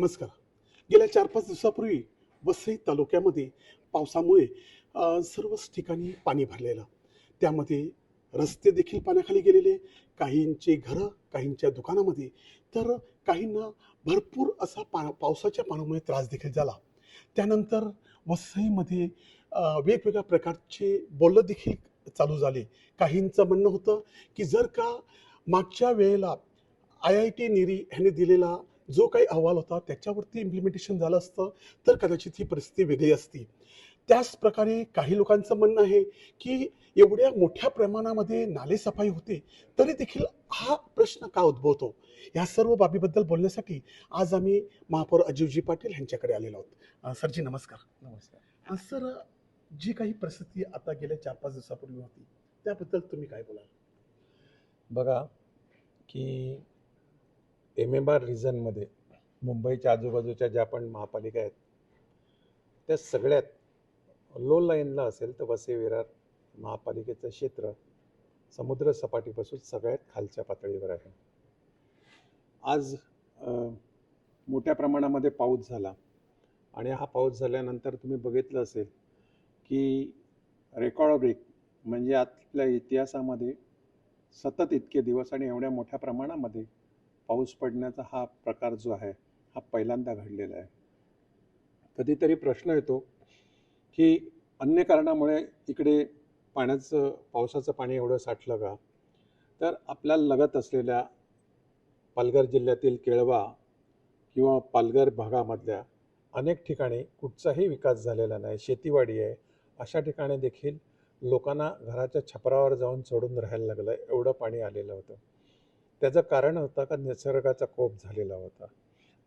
नमस्कार. गेल्या 4-5 दिवसापूर्वी वसई तालुक्यामध्ये पावसामुळे सर्वच ठिकाणी पाणी भरलेलं. त्यामध्ये रस्ते देखील पाण्याखाली गेलेले, काहींची घरं, काहींच्या दुकानामध्ये, तर काहींना भरपूर असा पावसाच्या पाण्यामुळे त्रास देखील झाला. त्यानंतर वसईमध्ये वेगवेगळ्या प्रकारचे बोलणं देखील चालू झाले. काहींचं म्हणणं होतं, की जर का मागच्या वेळेला IIT नीरी ह्याने दिलेला जो काही अहवाल होता त्याच्यावरती इम्प्लिमेंटेशन झालं असतं तर कदाचित ही परिस्थिती वेगळी असती. त्याच प्रकारे काही लोकांचं म्हणणं आहे, की एवढ्या मोठ्या प्रमाणामध्ये नालेसफाई होते, तरी देखील हा प्रश्न का उद्भवतो? या सर्व बाबीबद्दल बोलण्यासाठी आज आम्ही महापौर अजितजी पाटील यांच्याकडे आलेलो आहोत. सरजी नमस्कार. नमस्कार. सर, जी काही परिस्थिती आता गेल्या 4-5 दिवसापूर्वी होती, त्याबद्दल तुम्ही काय बोलाल? बघा की MMR रिजनमध्ये मुंबईच्या आजूबाजूच्या ज्या पण महापालिका आहेत त्या सगळ्यात लो लाईनला असेल तर वसई विरार महापालिकेचं क्षेत्र समुद्र सपाटीपासून सगळ्यात खालच्या पातळीवर आहे. आज मोठ्या प्रमाणामध्ये पाऊस झाला आणि हा पाऊस झाल्यानंतर तुम्ही बघितलं असेल की रेकॉर्ड ब्रेक म्हणजे आपल्या इतिहासामध्ये सतत इतके दिवस आणि एवढ्या मोठ्या प्रमाणामध्ये पाऊस पडण्याचा हा प्रकार जो आहे हा पहिल्यांदा घडलेला आहे. कधीतरी प्रश्न येतो की अन्य कारणामुळे इकडे पावसाचं पाणी एवढं साठलं का? तर आपल्याला लगत असलेल्या पालघर जिल्ह्यातील केळवा किंवा पालघर भागामधल्या अनेक ठिकाणी कुठचाही विकास झालेला नाही, शेतीवाडी आहे. अशा ठिकाणी देखील लोकांना घराच्या छपरावर जाऊन चढून राहायला लागलं, एवढं पाणी आलेलं होतं. त्याचं कारण होतं का निसर्गाचा कोप झालेला होता.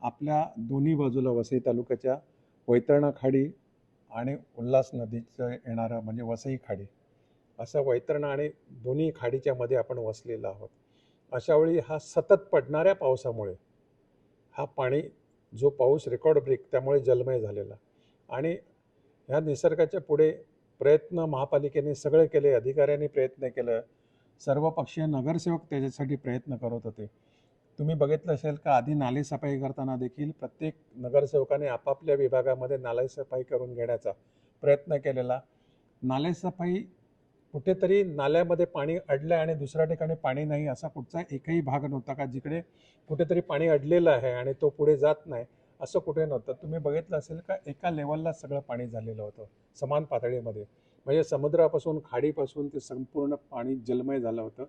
आपल्या दोन्ही बाजूला वसई तालुक्याच्या वैतरणा खाडी आणि उल्हास नदीचं येणारं म्हणजे वसई खाडी, असं वैतरणा आणि दोन्ही खाडीच्या मध्ये आपण वसलेलो आहोत. अशावेळी हा सतत पडणाऱ्या पावसामुळे हा पाणी जो पाऊस रेकॉर्ड ब्रेक त्यामुळे जलमय झालेला आणि ह्या निसर्गाच्या पुढे प्रयत्न महापालिकेने सगळे केले, अधिकाऱ्यांनी प्रयत्न केलं, सर्वपक्षीय नगरसेवक त्याच्यासाठी प्रयत्न करत होते. तुम्ही बघितलं असेल का आधी नालेसफाई करताना देखील प्रत्येक नगरसेवकाने आपापल्या विभागामध्ये नालेसफाई करून घेण्याचा प्रयत्न केलेला. नालेसफाई कुठेतरी नाल्यामध्ये पाणी अडलं आणि दुसऱ्या ठिकाणी पाणी नाही असा कुठचा एकही भाग नव्हता का जिकडे कुठेतरी पाणी अडलेलं आहे आणि तो पुढे जात नाही असं कुठे नव्हतं. तुम्ही बघितलं असेल का एका लेवलला सगळं पाणी झालेलं होतं समान पातळीमध्ये, म्हणजे समुद्रापासून खाडीपासून ते संपूर्ण पाणी जलमय झालं होतं.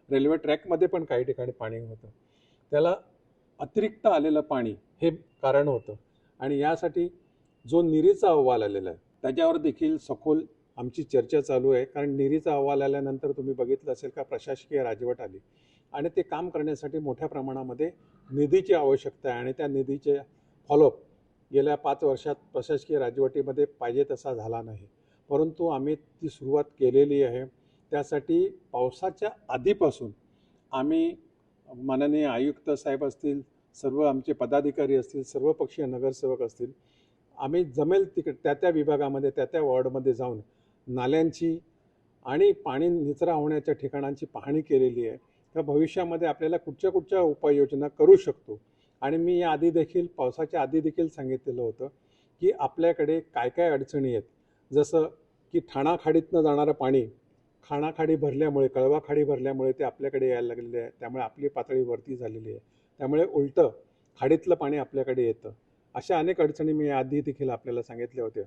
रेल्वे ट्रॅकमध्ये पण काही ठिकाणी पाणी होतं. त्याला अतिरिक्त आलेलं पाणी हे कारण होतं आणि यासाठी जो नीरीचा अहवाल आलेला आहे त्याच्यावर देखील सखोल आमची चर्चा चालू आहे. कारण नीरीचा अहवाल आल्यानंतर तुम्ही बघितलं असेल का प्रशासकीय राजवट आली आणि ते काम करण्यासाठी मोठ्या प्रमाणामध्ये निधीची आवश्यकता आहे आणि त्या निधीचे फॉलोअप गेल्या 5 वर्षात प्रशासकीय राजवटीमध्ये पाहिजे तसा झाला नाही, परंतु आम्ही ती सुरुवात केलेली आहे. त्यासाठी पावसाच्या आधीपासून आम्ही माननीय आयुक्त साहेब असतील, सर्व आमचे पदाधिकारी असतील, सर्वपक्षीय नगरसेवक असतील, आम्ही जमेल तिकडे त्या विभागामध्ये त्या वॉर्डमध्ये जाऊन नाल्यांची आणि पाणी निचरा होण्याच्या ठिकाणांची पाहणी केलेली आहे. तर भविष्यामध्ये आपल्याला कुठच्या उपाययोजना करू शकतो. आणि मी या आधी देखील पावसाच्या आधी देखील सांगितलेलं होतं की आपल्याकडे काय काय अडचणी आहेत. जसं की ठाणा खाडीतनं जाणारं पाणी खाडी भरल्यामुळे, कळवा खाडी भरल्यामुळे ते आपल्याकडे यायला लागलेले आहे, त्यामुळे आपली पातळी वरती झालेली आहे, त्यामुळे उलटं खाडीतलं पाणी आपल्याकडे येतं. अशा अनेक अडचणी मी आधी देखील आपल्याला सांगितल्या होत्या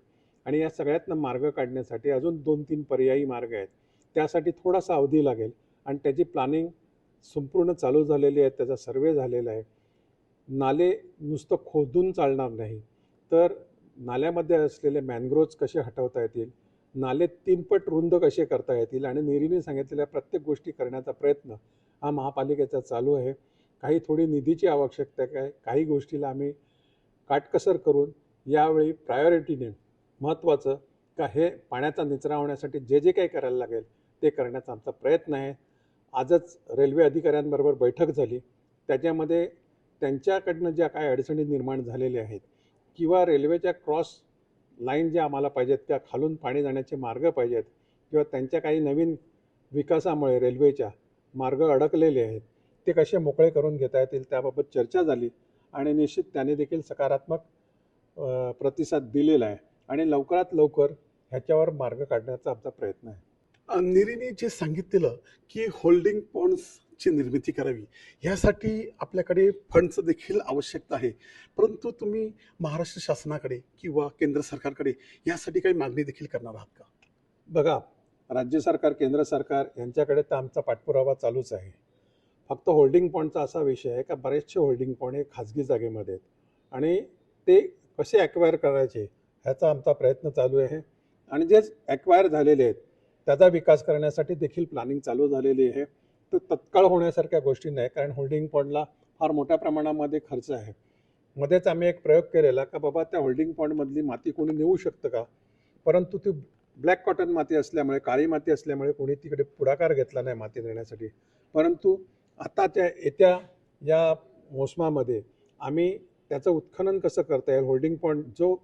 आणि या सगळ्यातनं मार्ग काढण्यासाठी अजून 2-3 पर्यायी मार्ग आहेत. त्यासाठी थोडासा अवधी लागेल आणि त्याची प्लॅनिंग संपूर्ण चालू झालेली आहे, त्याचा सर्वे झालेला आहे. नाले नुसतं खोदून चालणार नाही, तर नाल्यामध्ये असलेले मॅनग्रोव्ज कसे हटवता येतील, नाले 3 पट रुंद कसे करता येतील आणि नीरीने सांगितलेल्या प्रत्येक गोष्टी करण्याचा प्रयत्न हा महापालिकेचा चालू आहे. काही थोडी निधीची आवश्यकता आहे, काही गोष्टीला आम्ही काटकसर करून यावेळी प्रायोरिटीने महत्त्वाचं का हे पाण्याचा निचरा होण्यासाठी जे जे काही करायला लागेल ते करण्याचा आमचा प्रयत्न आहे. आजच रेल्वे अधिकाऱ्यांबरोबर बैठक झाली, त्याच्यामध्ये त्यांच्याकडनं ज्या काही अडचणी निर्माण झालेल्या आहेत किंवा रेल्वेच्या क्रॉस लाईन ज्या आम्हाला पाहिजेत त्या खालून पाणी जाण्याचे मार्ग पाहिजेत किंवा त्यांच्या काही नवीन विकासामुळे रेल्वेच्या मार्ग अडकलेले आहेत ते कसे मोकळे करून घेता येतील त्याबाबत चर्चा झाली आणि निश्चित त्याने देखील सकारात्मक प्रतिसाद दिलेला आहे आणि लवकरात लवकर ह्याच्यावर मार्ग काढण्याचा आमचा प्रयत्न आहे. निरीने जे सांगितलेलं की होल्डिंग पॉन्ड्सची निर्मिती करावी, ह्यासाठी आपल्याकडे फंडचं देखील आवश्यकता आहे. परंतु तुम्ही महाराष्ट्र शासनाकडे किंवा केंद्र सरकारकडे यासाठी काही मागणी देखील करणार आहात का? बघा, राज्य सरकार, केंद्र सरकार यांच्याकडे तर आमचा पाठपुरावा चालूच आहे. फक्त होल्डिंग पॉईंटचा असा विषय आहे का बरेचसे होल्डिंग पॉईंट हे खाजगी जागेमध्ये आहेत आणि ते कसे ॲक्वायर करायचे ह्याचा आमचा प्रयत्न चालू आहे. आणि जे ॲक्वायर झालेले आहेत त्याचा विकास करण्यासाठी देखील प्लॅनिंग चालू झालेली आहे. तो तत्काळ होण्यासारख्या गोष्टी नाही, कारण होल्डिंग पॉईंटला फार मोठ्या प्रमाणामध्ये खर्च आहे. मध्येच आम्ही एक प्रयोग केलेला का बाबा त्या होल्डिंग पॉईंटमधली माती कोणी नेऊ शकतं का, परंतु ती ब्लॅक कॉटन माती असल्यामुळे, काळी माती असल्यामुळे कोणी तिकडे पुढाकार घेतला नाही माती नेण्यासाठी. परंतु आता त्या येत्या या मोसमामध्ये आम्ही त्याचं उत्खनन कसं करता येईल, होल्डिंग पॉईंट जो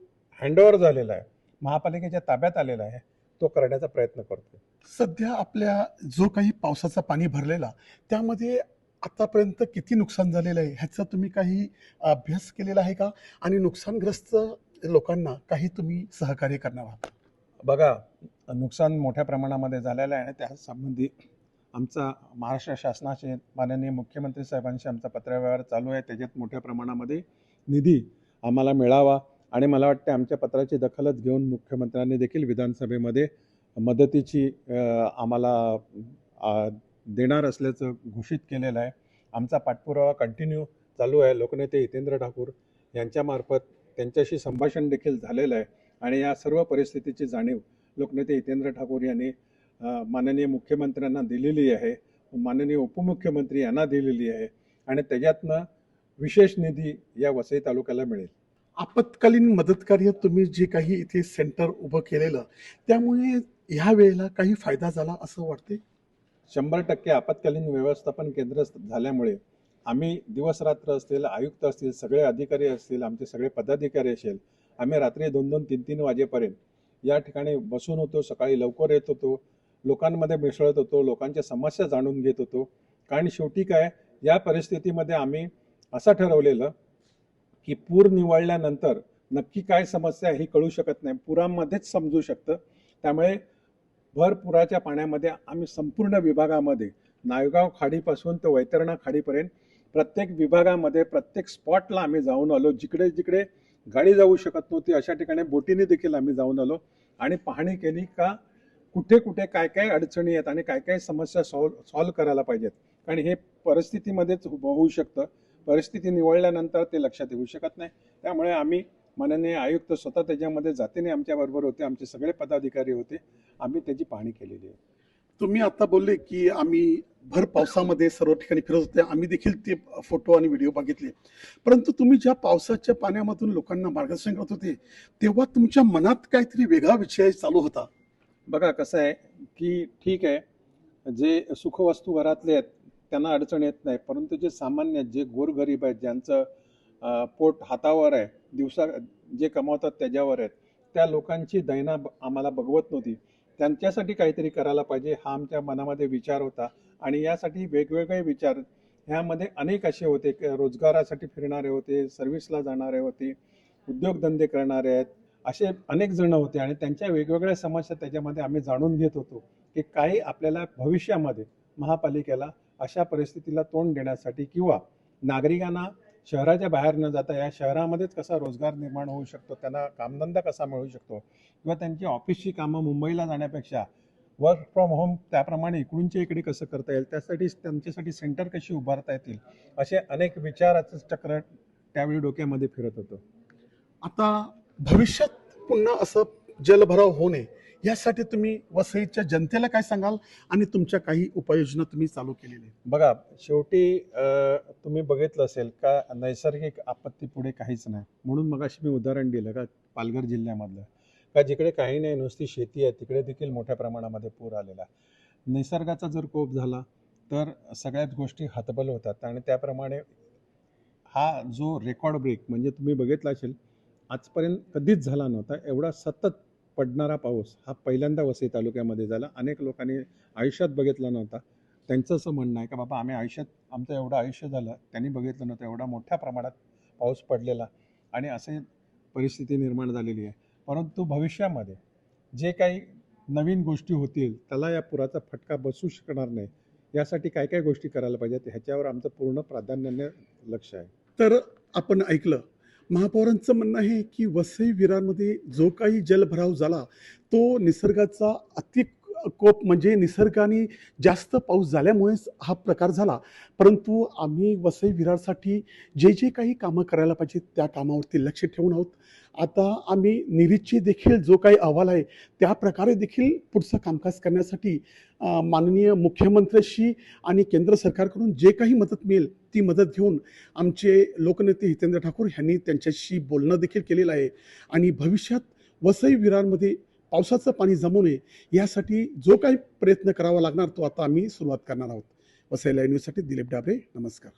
हँडओव्हर झालेला आहे, महापालिकेच्या ताब्यात आलेला आहे, तो करण्याचा प्रयत्न करतो. सध्या आपल्या जो काही पावसाचं पाणी भरलेला त्यामध्ये आतापर्यंत किती नुकसान झालेलं आहे ह्याचा तुम्ही काही अभ्यास केलेला आहे का? आणि नुकसानग्रस्त लोकांना काही तुम्ही सहकार्य करणार आहात? बघा, नुकसान मोठ्या प्रमाणामध्ये झालेलं आहे आणि त्या संबंधी आमचा महाराष्ट्र शासनाचे माननीय मुख्यमंत्री साहेबांशी आमचा पत्रव्यवहार चालू आहे. त्याच्यात मोठ्या प्रमाणामध्ये निधी आम्हाला मिळावा आणि मला वाटते आमच्या पत्राची दखलच घेऊन मुख्यमंत्र्यांनी देखील विधानसभेमध्ये मदतीची आम्हाला देणार असल्याचं घोषित केलेलं आहे. आमचा पाठपुरावा कंटिन्यू चालू आहे. लोकनेते हितेंद्र ठाकूर यांच्यामार्फत त्यांच्याशी संभाषण देखील झालेलं आहे आणि या सर्व परिस्थितीची जाणीव लोकनेते हितेंद्र ठाकूर यांनी माननीय मुख्यमंत्र्यांना दिलेली आहे, माननीय उपमुख्यमंत्री यांना दिलेली आहे आणि त्याच्यातनं विशेष निधी या वसई तालुक्याला मिळेल. आपत्कालीन मदत कार्य तुम्ही जे काही इथे सेंटर उभं केलेलं त्यामुळे ह्या वेळेला काही फायदा झाला असं वाटते? 100% आपत्कालीन व्यवस्थापन केंद्र झाल्यामुळे आम्ही दिवसरात्र असतील, आयुक्त असतील, सगळे अधिकारी असतील, आमचे सगळे पदाधिकारी असेल, आम्ही रात्री 2-2, 3-3 वाजेपर्यंत या ठिकाणी बसून होतो. सकाळी लवकर येत होतो, लोकांमध्ये मिसळत होतो, लोकांच्या समस्या जाणून घेत होतो. कारण शेवटी काय, या परिस्थितीमध्ये आम्ही असं ठरवलेलं की पूर निवळल्यानंतर नक्की काय समस्या ही कळू शकत नाही, पुरामध्येच समजू शकतं. त्यामुळे भर पुराच्या पाण्यामध्ये आम्ही संपूर्ण विभागामध्ये नायगाव खाडीपासून तर वैतरणा खाडीपर्यंत प्रत्येक विभागामध्ये प्रत्येक स्पॉटला आम्ही जाऊन आलो. जिकडे जिकडे गाडी जाऊ शकत नव्हती अशा ठिकाणी बोटीने देखील आम्ही जाऊन आलो आणि पाहणी केली का कुठे कुठे काय काय अडचणी आहेत आणि काय काय समस्या सॉल्व्ह करायला पाहिजेत. कारण हे परिस्थितीमध्येच होऊ शकतं, परिस्थिती निवळल्यानंतर ते लक्षात येऊ शकत नाही. त्यामुळे आम्ही माननीय आयुक्त स्वतः त्याच्यामध्ये जातीने आमच्याबरोबर होते, आमचे सगळे पदाधिकारी होते, आम्ही त्याची पाहणी केलेली आहे. तुम्ही आता बोलले की आम्ही भर पावसामध्ये सर्व ठिकाणी फिरत होते, आम्ही देखील ते फोटो आणि व्हिडिओ बघितले. परंतु तुम्ही ज्या पावसाच्या पाण्यामधून लोकांना मार्गदर्शन करत होते तेव्हा तुमच्या मनात काहीतरी वेगळा विषय चालू होता. बघा कसं आहे की ठीक आहे, जे सुखवस्तू घरातले आहेत त्यांना अडचण येत नाही, परंतु जे सामान्य आहेत, जे गोरगरीब आहेत, ज्यांचं पोट हातावर आहे, दिवसा जे कमावतात त्याच्यावर आहेत, त्या लोकांची दैना आम्हाला बघवत नव्हती. त्यांच्यासाठी काहीतरी करायला पाहिजे हा आमच्या मनामध्ये विचार होता आणि यासाठी वेगवेगळे विचार ह्यामध्ये अनेक असे होते की रोजगारासाठी फिरणारे होते, सर्व्हिसला जाणारे होते, उद्योगधंदे करणारे आहेत, असे अनेक जण होते आणि त्यांच्या वेगवेगळ्या समस्या त्याच्यामध्ये आम्ही जाणून घेत होतो की काही आपल्याला भविष्यामध्ये महापालिकेला अशा परिस्थितीला तोंड देण्यासाठी किंवा नागरिकांना शहराच्या बाहेर न जाता या शहरामध्येच कसा रोजगार निर्माण होऊ शकतो, त्यांना कामधंदा कसा मिळू शकतो किंवा त्यांची ऑफिसची कामं मुंबईला जाण्यापेक्षा वर्क फ्रॉम होम त्याप्रमाणे इकडूनच्या इकडे कसं करता येईल, त्यासाठी त्यांच्यासाठी सेंटर कशी उभारता येतील, असे अनेक विचाराचं चक्र त्यावेळी डोक्यामध्ये फिरत होतं. आता भविष्यात पुन्हा असं जलभराव होऊ नये यासाठी तुम्ही वसईच्या जनतेला काय सांगाल आणि तुमच्या काही उपाययोजना तुम्ही चालू केलेल्या आहेत? बघा, शेवटी तुम्ही बघितलं असेल का नैसर्गिक आपत्ती पुढे काहीच नाही. म्हणून मगाशी मी उदाहरण दिलं का पालघर जिल्ह्यामधलं का जिकडे काही नाही नुसती शेती आहे तिकडे देखील मोठ्या प्रमाणामध्ये पूर आलेला. निसर्गाचा जर कोप झाला तर सगळ्याच गोष्टी हतबल होतात आणि त्याप्रमाणे हा जो रेकॉर्ड ब्रेक म्हणजे तुम्ही बघितला असेल आजपर्यंत कधीच झाला नव्हता. एवढा सतत पडणारा पाऊस हा पहिल्यांदा वसई तालुक्यामध्ये झाला. अनेक लोकांनी आयुष्यात बघितला नव्हता. त्यांचं असं म्हणणं आहे का बाबा आम्ही आयुष्यात आमचं एवढं आयुष्य झालं त्यांनी बघितलं नव्हतं एवढा मोठ्या प्रमाणात पाऊस पडलेला आणि असे परिस्थिती निर्माण झालेली आहे. परंतु भविष्यामध्ये जे काही नवीन गोष्टी होतील त्याला या पुराचा फटका बसू शकणार नाही. यासाठी काय काय गोष्टी करायला पाहिजेत ह्याच्यावर आमचं पूर्ण प्राधान्याने लक्ष आहे. तर आपण ऐकलं, महापौरांचं म्हणणं आहे की वसई विरारमध्ये जो काही जलभराव झाला तो निसर्गाचा कोप म्हणजे निसर्गाने जास्त पाऊस झाल्यामुळेच हा प्रकार झाला. परंतु आम्ही वसई विरारसाठी जे जे काही कामं करायला पाहिजे त्या कामावरती लक्ष ठेवून आहोत. आता आम्ही निरीक्षी देखील जो काही अहवाल आहे त्या प्रकारे देखील पुढचं कामकाज करण्यासाठी माननीय मुख्यमंत्र्यांशी आणि केंद्र सरकारकडून जे काही मदत मिळेल ती मदत घेऊन आमचे लोकनेते हितेंद्र ठाकूर यांनी त्यांच्याशी बोलणं देखील केलेलं आहे. आणि भविष्यात वसई विरारमध्ये पावसाचं पाणी जमू नये यासाठी जो काही प्रयत्न करावा लागणार तो आता आम्ही सुरुवात करणार आहोत. वसई लाईव्ह न्यूजसाठी दिलीप डाबरे, नमस्कार.